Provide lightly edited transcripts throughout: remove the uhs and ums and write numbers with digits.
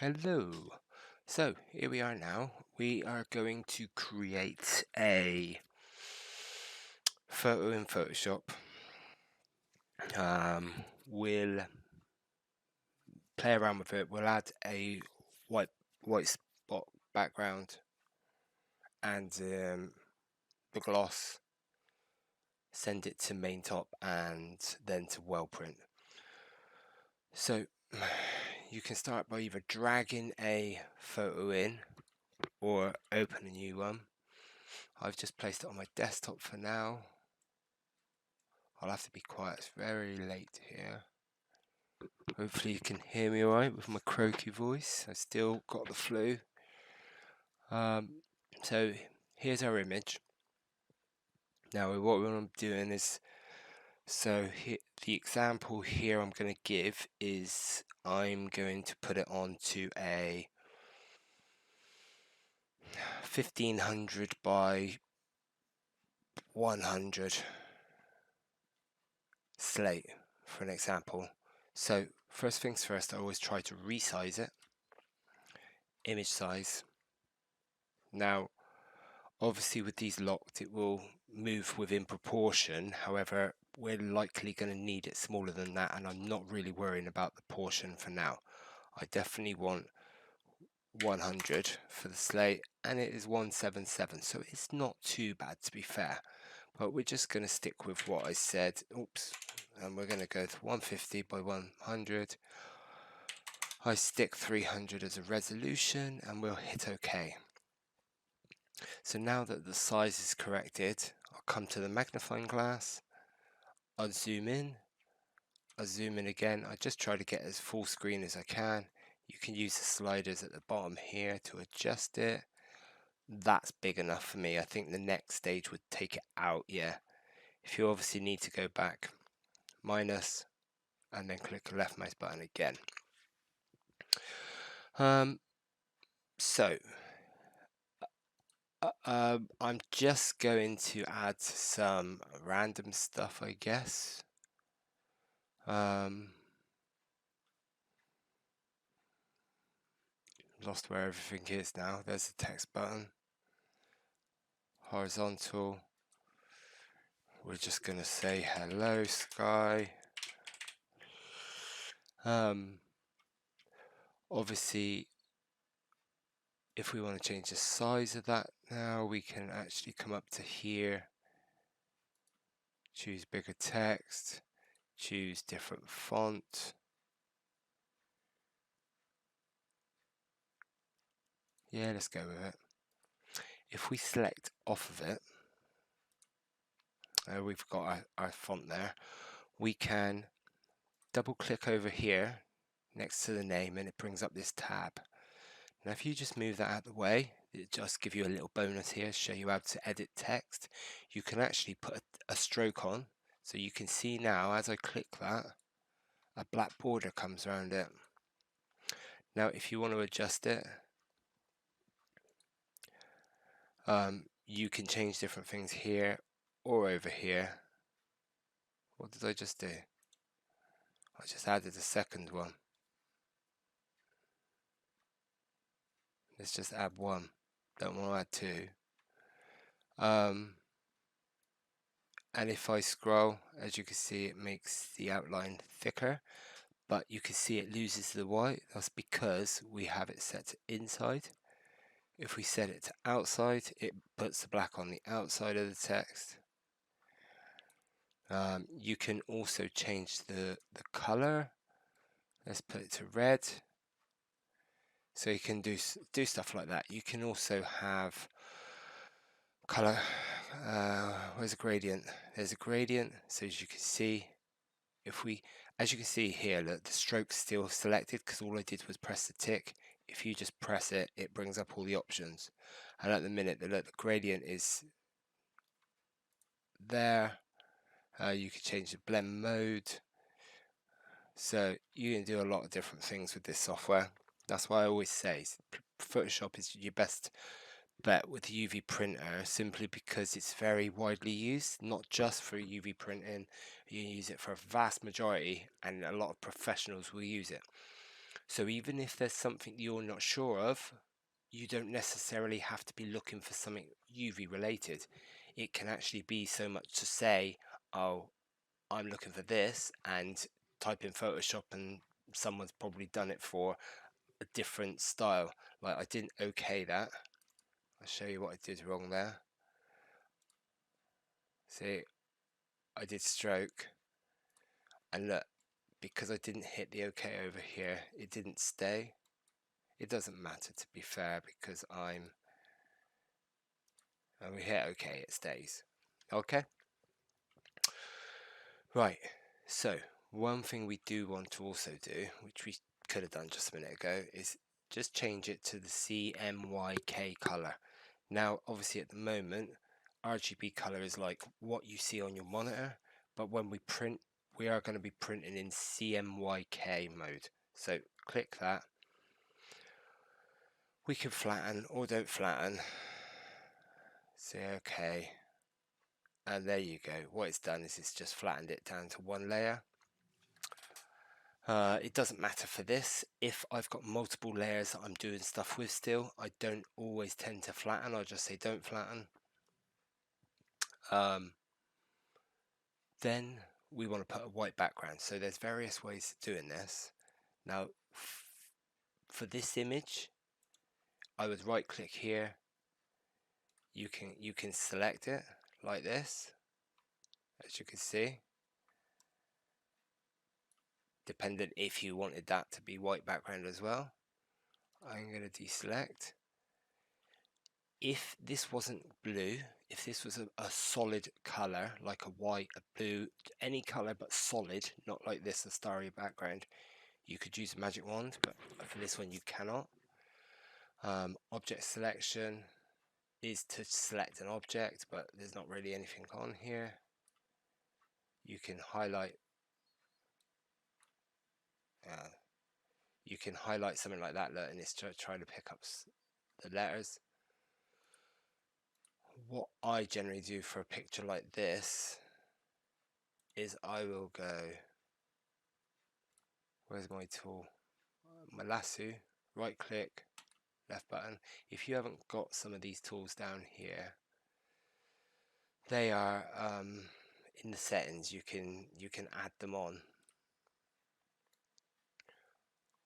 Hello. So here we are now. We are going to create a photo in Photoshop. We'll play around with it. We'll add a white spot background and the gloss. Send it to Maintop and then to Wellprint. So you can start by either dragging a photo in or open a new one. I've just placed it on my desktop for now. I'll have to be quiet, it's very late here. Hopefully you can hear me alright with my croaky voice. I still got the flu. So here's our image. Now what I'm doing is, the example here I'm going to give is I'm going to put it onto a 1500 by 100 slate for an example. So first things first, I always try to resize it. Image size. Now obviously with these locked it will move within proportion, however we're likely going to need it smaller than that, and I'm not really worrying about the portion for now. I definitely want 100 for the slate, and it is 177, so it's not too bad to be fair, but we're just going to stick with what I said. And we're going to go to 150 by 100. I stick 300 as a resolution and we'll hit OK. So now that the size is corrected, I'll come to the magnifying glass, I'll zoom in, I'll zoom in again. I just try to get as full screen as I can. You can use the sliders at the bottom here to adjust it. That's big enough for me. I think the next stage would take it out, yeah. If you obviously need to go back, minus, and then click the left mouse button again. I'm just going to add some random stuff, I guess. Lost where everything is now. There's the text button. Horizontal. We're just going to say hello, sky. Obviously, if we want to change the size of that now, we can actually come up to here, choose bigger text, choose different font. Yeah, let's go with it. If we select off of it, we've got our font there. We can double click over here next to the name and it brings up this tab. Now if you just move that out of the way, it just give you a little bonus here, show you how to edit text. You can actually put a stroke on, so you can see now as I click that, a black border comes around it. Now if you want to adjust it, you can change different things here or over here. What did I just do? I just added a second one. Let's just add one. Don't want to add two. And if I scroll, as you can see, it makes the outline thicker, but you can see it loses the white. That's because we have it set to inside. If we set it to outside, it puts the black on the outside of the text. You can also change the color. Let's put it to red. So you can do stuff like that. You can also have color. Where's a gradient? There's a gradient. So as you can see, as you can see here, look, the stroke's still selected because all I did was press the tick. If you just press it, it brings up all the options. And at the minute, the gradient is there. You can change the blend mode. So you can do a lot of different things with this software. That's why I always say Photoshop is your best bet with the UV printer, simply because it's very widely used, not just for UV printing. You use it for a vast majority, and a lot of professionals will use it. So even if there's something you're not sure of, you don't necessarily have to be looking for something UV related. It can actually be so much to say, oh, I'm looking for this, and type in Photoshop and someone's probably done it for a different style. Like I didn't okay that. I'll show you what I did wrong there. See, I did stroke, and look, because I didn't hit the OK over here, it didn't stay. It doesn't matter, to be fair, because and we hit OK, it stays. Okay, right. So one thing we do want to also do, which we could have done just a minute ago, is just change it to the CMYK color. Now, obviously, at the moment, RGB color is like what you see on your monitor, but when we print, we are going to be printing in CMYK mode. So click that. We can flatten or don't flatten. Say OK. And there you go. What it's done is it's just flattened it down to one layer. It doesn't matter for this. If I've got multiple layers that I'm doing stuff with still, I don't always tend to flatten. I'll just say don't flatten. Then we want to put a white background. So there's various ways of doing this. Now, for this image, I would right click here. You can select it like this, as you can see, dependent if you wanted that to be white background as well. I'm going to deselect. If this wasn't blue, if this was a solid color, like a white, a blue, any color but solid, not like this, a starry background, you could use a magic wand, but for this one you cannot. Object selection is to select an object, but there's not really anything on here. You can highlight something like that, look, and it's trying to pick up the letters. What I generally do for a picture like this is I will go, where's my tool? My lasso, right click, left button. If you haven't got some of these tools down here, they are in the settings. You can add them on.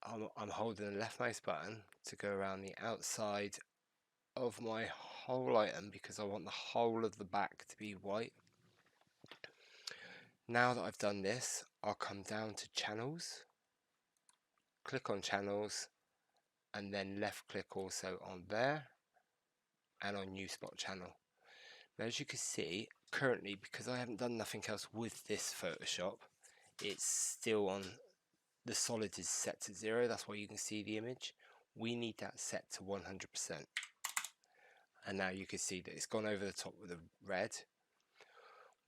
I'm holding the left mouse button to go around the outside of my whole item because I want the whole of the back to be white. Now that I've done this, I'll come down to channels, click on channels, and then left click also on there and on new spot channel. Now, as you can see, currently, because I haven't done nothing else with this Photoshop, it's still on, the solid is set to 0. That's why you can see the image. We need that set to 100%. And now you can see that it's gone over the top with the red.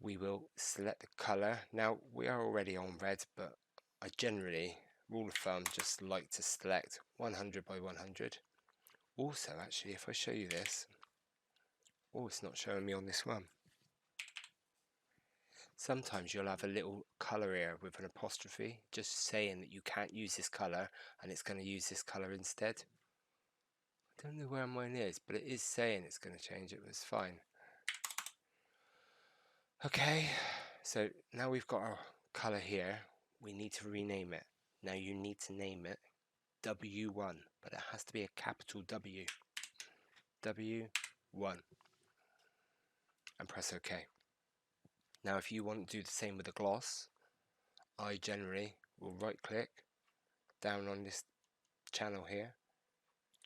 We will select the color. Now, we are already on red, but I generally, rule of thumb, just like to select 100 by 100. Also, actually, if I show you this, oh, it's not showing me on this one. Sometimes you'll have a little color here with an apostrophe, just saying that you can't use this color and it's going to use this color instead. I don't know where mine is, but it is saying it's going to change it, but it's fine. Okay, so now we've got our color here. We need to rename it. Now you need to name it W1, but it has to be a capital W. W1. And press OK. Now if you want to do the same with the gloss, I generally will right click down on this channel here,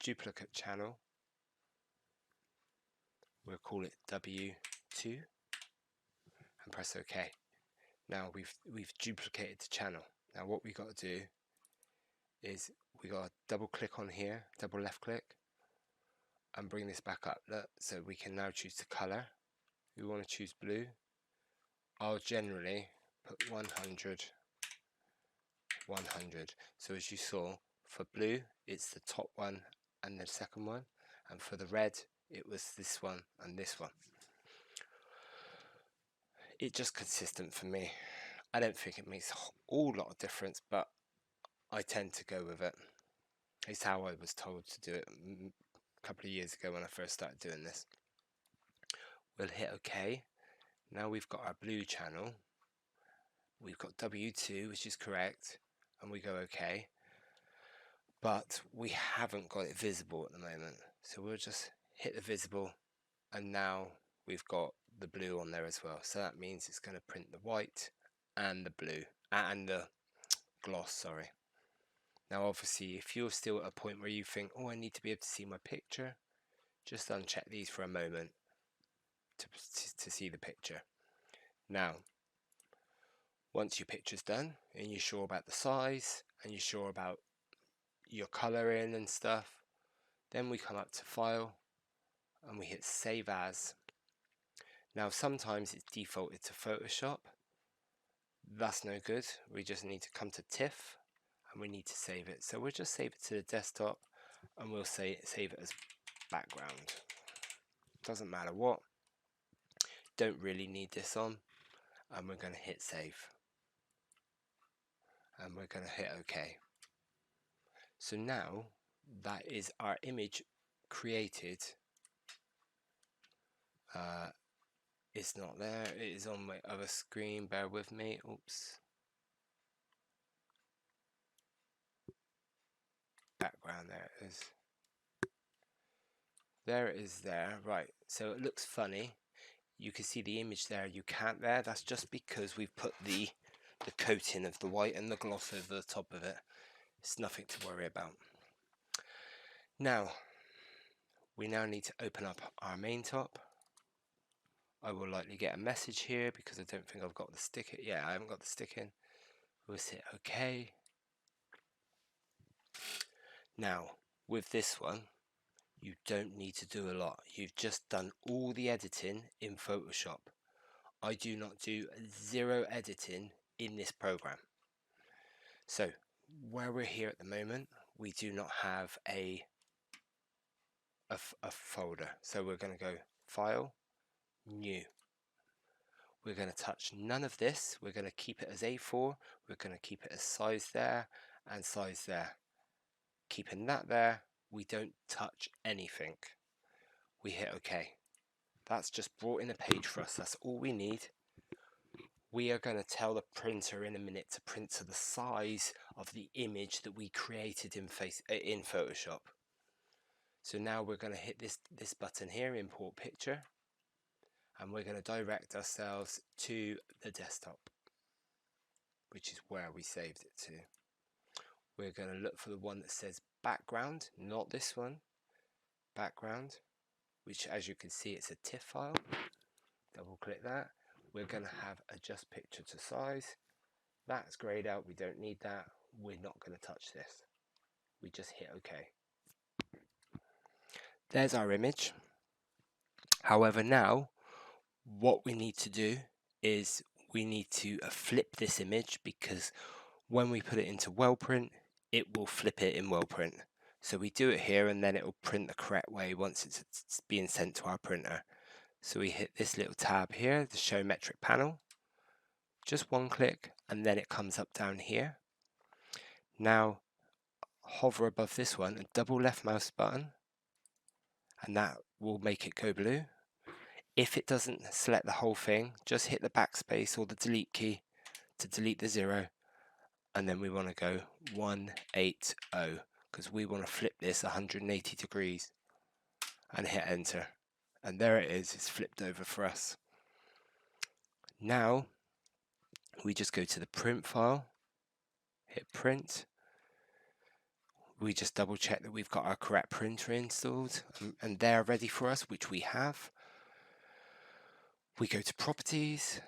duplicate channel, we'll call it W2, and press OK. Now we've duplicated the channel. Now what we got to do is we got to double click on here, double left click, and bring this back up. Look, so we can now choose the color. We want to choose blue. I'll generally put 100, 100. So as you saw, for blue, it's the top one and the second one, and for the red, it was this one and this one. It's just consistent for me. I don't think it makes a whole lot of difference, but I tend to go with it. It's how I was told to do it a couple of years ago when I first started doing this. We'll hit OK. Now we've got our blue channel. We've got W2, which is correct, and we go OK. But we haven't got it visible at the moment. So we'll just hit the visible, and now we've got the blue on there as well. So that means it's going to print the white and the blue, and the gloss, sorry. Now obviously if you're still at a point where you think, oh, I need to be able to see my picture, just uncheck these for a moment to see the picture. Now once your picture's done and you're sure about the size and you're sure about your colouring and stuff, then we come up to File and we hit Save As. Now sometimes it's defaulted to Photoshop. That's no good. We just need to come to TIFF and we need to save it. So we'll just save it to the desktop and we'll save it as background. Doesn't matter what. Don't really need this on. And we're going to hit save. And we're going to hit OK. So now that is our image created. It's not there. It is on my other screen. Bear with me. Oops. Background, there it is. There it is there. Right. So it looks funny. You can see the image there. You can't there. That's just because we've put the coating of the white and the gloss over the top of it. It's nothing to worry about. Now, we now need to open up our Maintop. I will likely get a message here because I don't think I've got the stick. Yeah, I haven't got the stick in. We'll hit OK. Now, with this one, you don't need to do a lot. You've just done all the editing in Photoshop. I do not do zero editing in this program. So, where we're here at the moment, we do not have a folder. So we're going to go File, New. We're going to touch none of this. We're going to keep it as A4. We're going to keep it as size there and size there. Keeping that there, we don't touch anything. We hit OK. That's just brought in a page for us. That's all we need. We are going to tell the printer in a minute to print to the size of the image that we created in Photoshop. So now we're going to hit this button here, Import Picture, and we're going to direct ourselves to the desktop, which is where we saved it to. We're going to look for the one that says background, not this one, background, which as you can see it's a TIFF file. Double click that. We're going to have adjust picture to size. That's grayed out, we don't need that. We're not going to touch this. We just hit OK. There's our image. However, now what we need to do is we need to flip this image, because when we put it into Wellprint, it will flip it in Wellprint. So we do it here and then it will print the correct way once it's being sent to our printer. So we hit this little tab here, the show metric panel, just one click, and then it comes up down here. Now hover above this one and double left mouse button, and that will make it go blue. If it doesn't select the whole thing, just hit the backspace or the delete key to delete the 0, and then we want to go 180 because we want to flip this 180 degrees and hit enter, and there it is. It's flipped over for us. Now we just go to the print file, hit print. We just double check that we've got our correct printer installed and they're ready for us, which we have. We go to properties.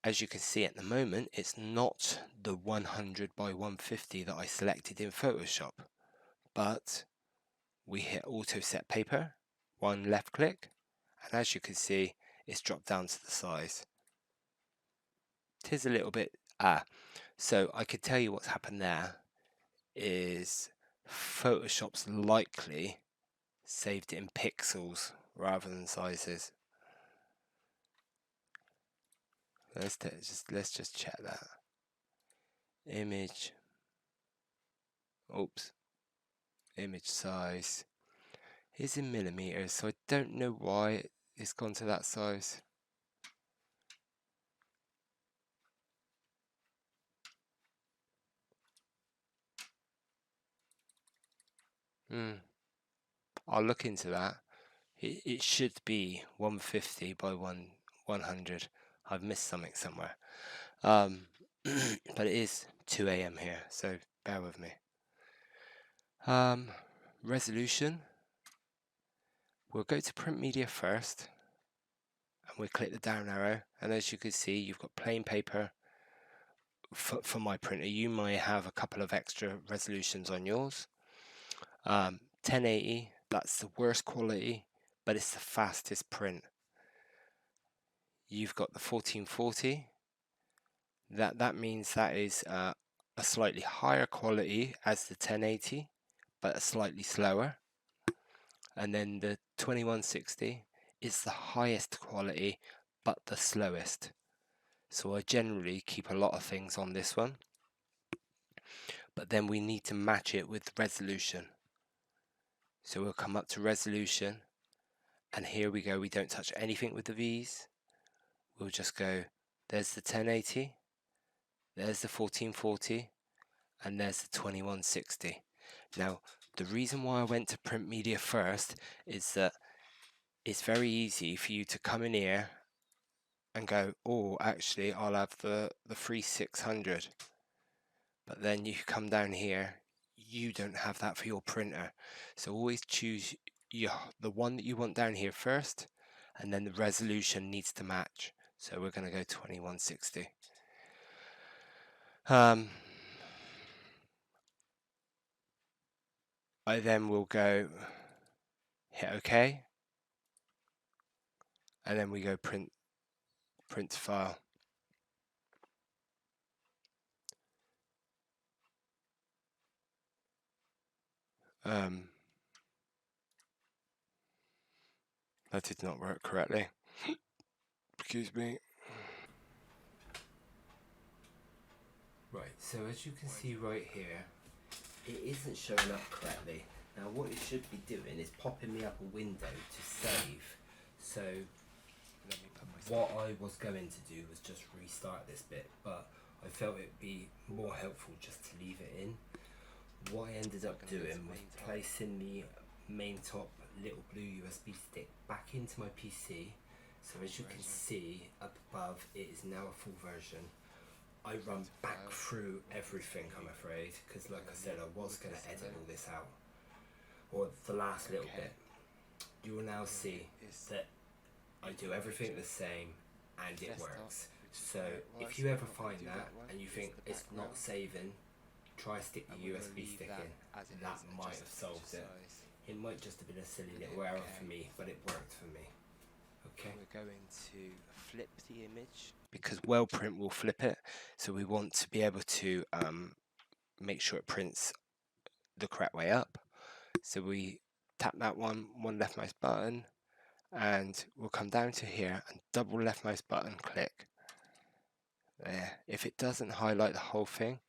As you can see at the moment, it's not the 100 by 150 that I selected in Photoshop, but we hit auto set paper, one left click, and as you can see, it's dropped down to the size. It is a little bit, so I could tell you what's happened there is Photoshop's likely saved it in pixels rather than sizes. Let's just check that. Image. Oops. image size is in millimeters, so I don't know why it's gone to that size. I'll look into that. It should be 150 by 100. I've missed something somewhere. But it is 2 a.m. here, so bear with me. Resolution. We'll go to print media first, and we'll click the down arrow, and as you can see, you've got plain paper. For my printer, you might have a couple of extra resolutions on yours. 1080, that's the worst quality, but it's the fastest print. You've got the 1440. That means that is a slightly higher quality as the 1080, but slightly slower. And then the 2160 is the highest quality, but the slowest. So I generally keep a lot of things on this one, but then we need to match it with resolution. So we'll come up to resolution, and here we go. We don't touch anything with the V's. We'll just go, there's the 1080, there's the 1440, and there's the 2160. Now, the reason why I went to print media first is that it's very easy for you to come in here and go, oh, actually, I'll have the 3600. But then you come down here, you don't have that for your printer. So always choose the one that you want down here first, and then the resolution needs to match. So we're going to go 2160. I then will go hit OK, and then we go print file. That did not work correctly. Excuse me. Right, so as you can see right here, it isn't showing up correctly. Now what it should be doing is popping me up a window to save. So what I was going to do was just restart this bit, but I felt it'd be more helpful just to leave it in. What I ended up doing was placing the Maintop little blue USB stick back into my PC. So as you can see up above, it is now a full version. I run back through everything, I'm afraid, because like I said, I was going to edit all this out, or the last little bit. You will now see that I do everything the same and it works. So if you ever find that and you think it's not saving, try stick the USB stick in. That might have solved it. It might just have been a silly little error for me, but it worked for me. Okay. We're going to flip the image because Wellprint will flip it, so we want to be able to make sure it prints the correct way up. So we tap that one left mouse button, and we'll come down to here and double left mouse button click. There. If it doesn't highlight the whole thing,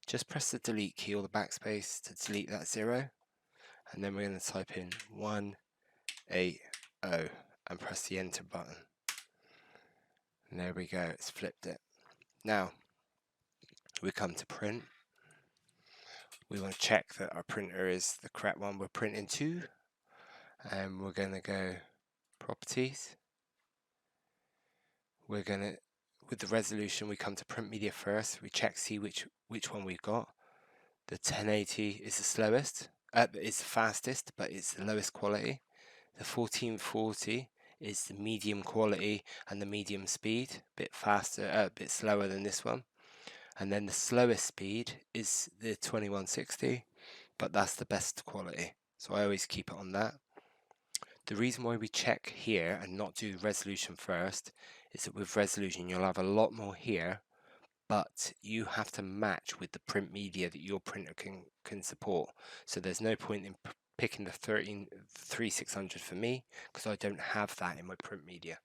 just press the delete key or the backspace to delete that 0, and then we're going to type in 180 and press the enter button. And there we go, it's flipped it. Now we come to print. We want to check that our printer is the correct one we're printing to, and we're going to go properties. We're going to, with the resolution, we come to print media first. We check, see which one we've got. The 1080 is the slowest, it's the fastest, but it's the lowest quality. The 1440 is the medium quality and the medium speed, a bit faster, a bit slower than this one. And then the slowest speed is the 2160, but that's the best quality. So I always keep it on that. The reason why we check here and not do resolution first is that with resolution you'll have a lot more here, but you have to match with the print media that your printer can support. So there's no point in picking the 3600 for me because I don't have that in my print media.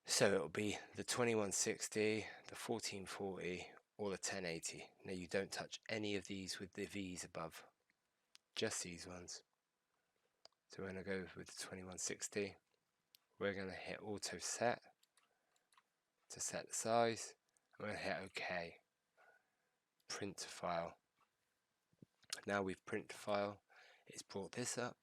So it'll be the 2160, the 1440, or the 1080. Now you don't touch any of these with the V's above. just these ones. So we're going to go with the 2160. We're going to hit auto set to set the size. I'm going to hit OK. Print to file. Now we've printed the file. It's brought this up.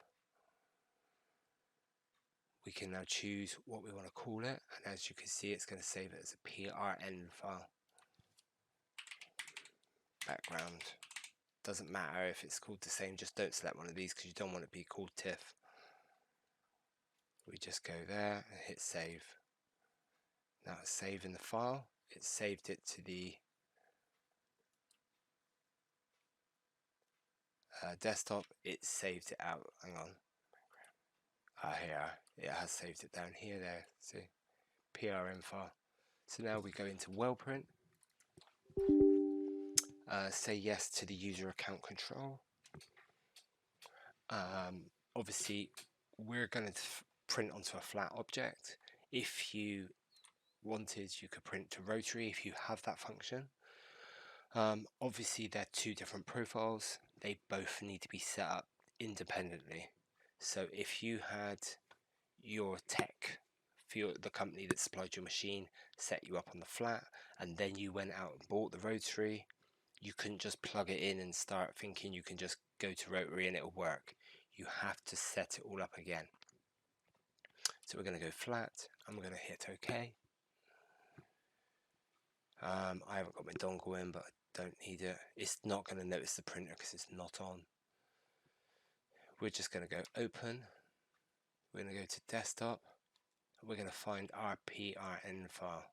We can now choose what we want to call it, and as you can see, it's going to save it as a PRN file. Background. Doesn't matter if it's called the same, just don't select one of these because you don't want it to be called TIFF. We just go there and hit save. Now it's saving the file. It's saved it to the desktop. It saved it out. Hang on. Here. It has saved it down here. There. See? PRM file. So now we go into Wellprint. Say yes to the user account control. Obviously, we're going to print onto a flat object. If you wanted, you could print to rotary if you have that function. Obviously, they're two different profiles. They both need to be set up independently. So if you had your tech for the company that supplied your machine set you up on the flat, and then you went out and bought the rotary, you couldn't just plug it in and start thinking you can just go to rotary and it'll work. You have to set it all up again. So we're going to go flat and we're going to hit OK. I haven't got my dongle in, but I don't need it. It's not going to notice the printer because it's not on. We're just going to go open. We're going to go to desktop. We're going to find our PRN file.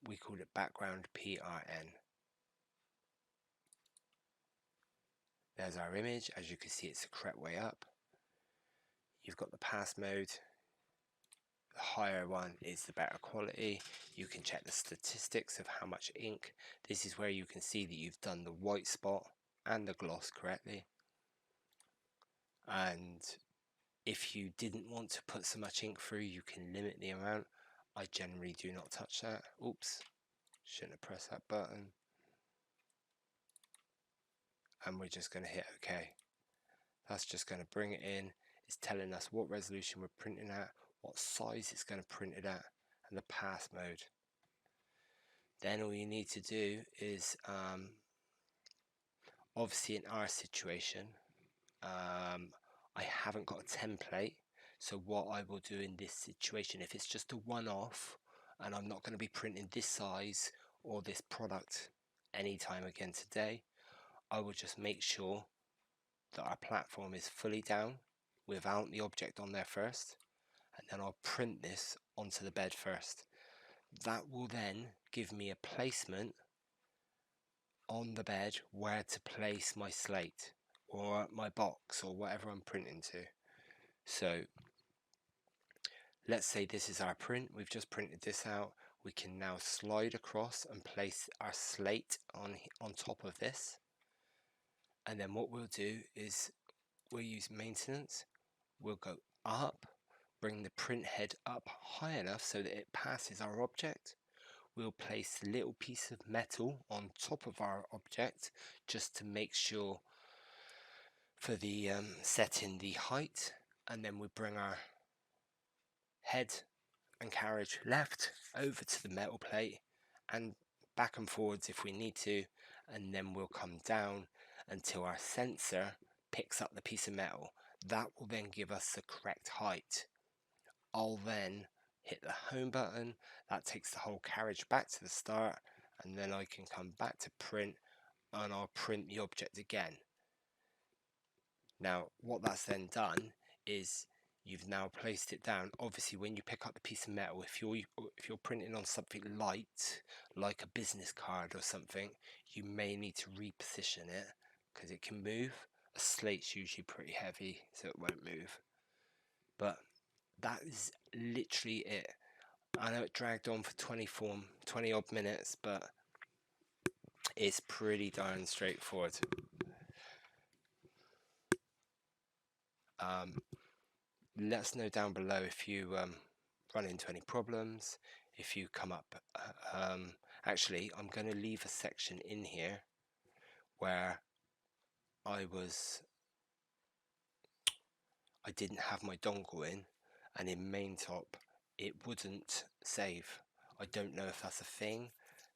We called it background PRN. There's our image. As you can see, it's the correct way up. You've got the pass mode. The higher one is the better quality. You can check the statistics of how much ink. This is where you can see that you've done the white spot and the gloss correctly. And if you didn't want to put so much ink through, you can limit the amount. I generally do not touch that. Oops, shouldn't have pressed that button. And we're just going to hit OK. That's just going to bring it in. It's telling us what resolution we're printing at, what size it's going to print it at, and the pass mode. Then all you need to do is, obviously in our situation, I haven't got a template. So what I will do in this situation, if it's just a one-off and I'm not going to be printing this size or this product anytime again today, I will just make sure that our platform is fully down without the object on there first, and then I'll print this onto the bed first. That will then give me a placement on the bed where to place my slate or my box or whatever I'm printing to. So let's say this is our print. We've just printed this out. We can now slide across and place our slate on top of this. And then what we'll do is we'll use maintenance. We'll go up, bring the print head up high enough so that it passes our object. We'll place a little piece of metal on top of our object just to make sure for the setting the height, and then we bring our head and carriage left over to the metal plate and back and forwards if we need to, and then we'll come down until our sensor picks up the piece of metal. That will then give us the correct height. I'll then hit the home button. That takes the whole carriage back to the start, and then I can come back to print and I'll print the object again. Now what that's then done is you've now placed it down. Obviously when you pick up the piece of metal, if you're printing on something light like a business card or something, you may need to reposition it because it can move. A slate's usually pretty heavy, so it won't move. But that is literally it. I know it dragged on for 20 odd minutes, but it's pretty darn straightforward. Let us know down below if you run into any problems, if you come up. Actually, I'm going to leave a section in here where I didn't have my dongle in, and in Maintop it wouldn't save. I don't know if that's a thing,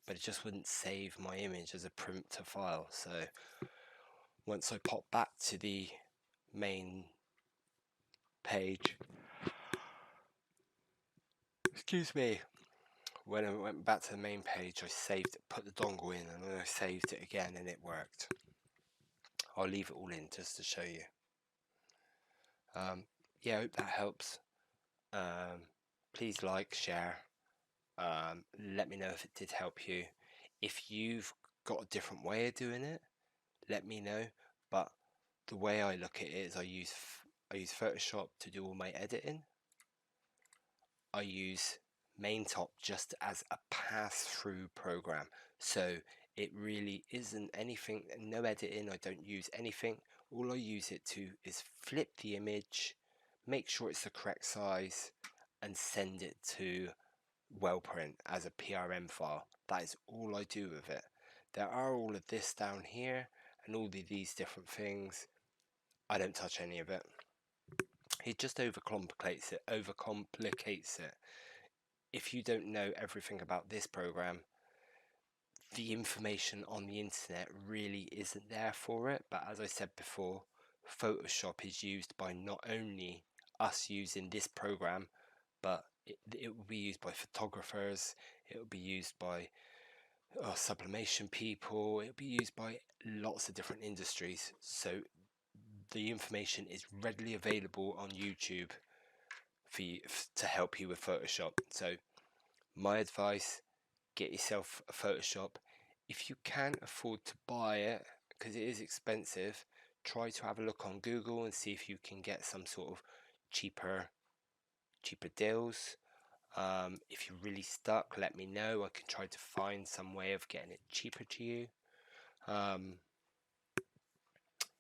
but it just wouldn't save my image as a print to file. So once I popped back to the main page, excuse me, when I went back to the main page, I saved it, put the dongle in, and then I saved it again, and it worked. I'll leave it all in just to show you. Yeah, I hope that helps. Please like, share. Let me know if it did help you. If you've got a different way of doing it, let me know. But the way I look at it is I use Photoshop to do all my editing. I use Maintop just as a pass-through program. So it really isn't anything, no editing, I don't use anything. All I use it to is flip the image, make sure it's the correct size, and send it to Wellprint as a PRM file. That is all I do with it. There are all of this down here and all of these different things. I don't touch any of it. It just overcomplicates it. If you don't know everything about this program, the information on the internet really isn't there for it. But as I said before, Photoshop is used by not only us using this program, but it will be used by photographers, it will be used by sublimation people, it will be used by lots of different industries. So the information is readily available on YouTube for you to help you with Photoshop. So my advice, get yourself a Photoshop. If you can afford to buy it, because it is expensive, try to have a look on Google and see if you can get some sort of cheaper deals. If you're really stuck, let me know. I can try to find some way of getting it cheaper to you.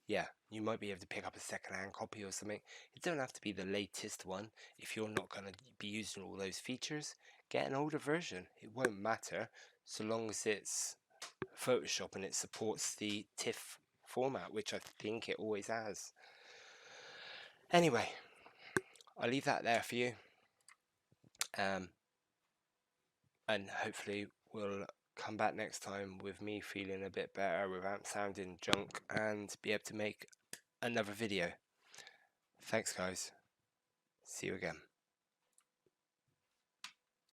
Yeah, you might be able to pick up a second-hand copy or something. It don't have to be the latest one. If you're not going to be using all those features, get an older version. It won't matter so long as it's Photoshop and it supports the TIFF format, which I think it always has. Anyway, I'll leave that there for you. And hopefully we'll come back next time with me feeling a bit better without sounding junk and be able to make another video. Thanks guys. See you again.